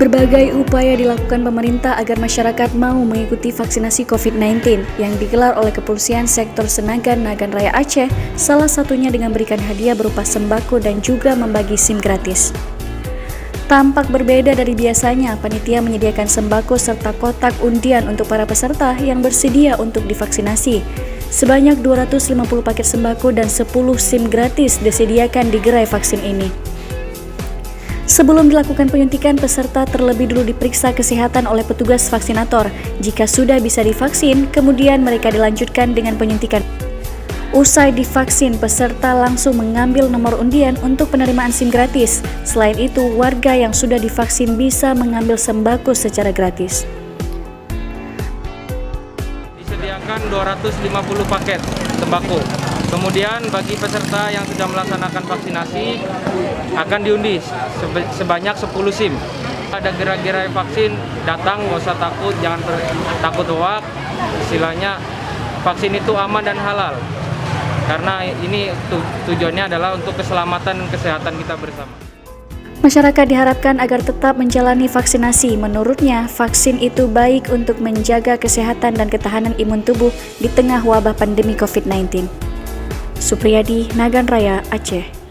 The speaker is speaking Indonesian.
Berbagai upaya dilakukan pemerintah agar masyarakat mau mengikuti vaksinasi COVID-19 yang digelar oleh Kepolisian Sektor Senagan Nagan Raya Aceh, salah satunya dengan berikan hadiah berupa sembako dan juga membagi SIM gratis. Tampak berbeda dari biasanya, panitia menyediakan sembako serta kotak undian untuk para peserta yang bersedia untuk divaksinasi. Sebanyak 250 paket sembako dan 10 SIM gratis disediakan di gerai vaksin ini. Sebelum dilakukan penyuntikan, peserta terlebih dulu diperiksa kesehatan oleh petugas vaksinator. Jika sudah bisa divaksin, kemudian mereka dilanjutkan dengan penyuntikan. Usai divaksin, peserta langsung mengambil nomor undian untuk penerimaan SIM gratis. Selain itu, warga yang sudah divaksin bisa mengambil sembako secara gratis. Disediakan 250 paket sembako. Kemudian bagi peserta yang sudah melaksanakan vaksinasi akan diundi sebanyak 10 SIM. Ada gerai-gerai vaksin, datang nggak usah takut, jangan takut hoak. Istilahnya vaksin itu aman dan halal. Karena ini tujuannya adalah untuk keselamatan dan kesehatan kita bersama. Masyarakat diharapkan agar tetap menjalani vaksinasi. Menurutnya, vaksin itu baik untuk menjaga kesehatan dan ketahanan imun tubuh di tengah wabah pandemi COVID-19. Supriyadi, Nagan Raya, Aceh.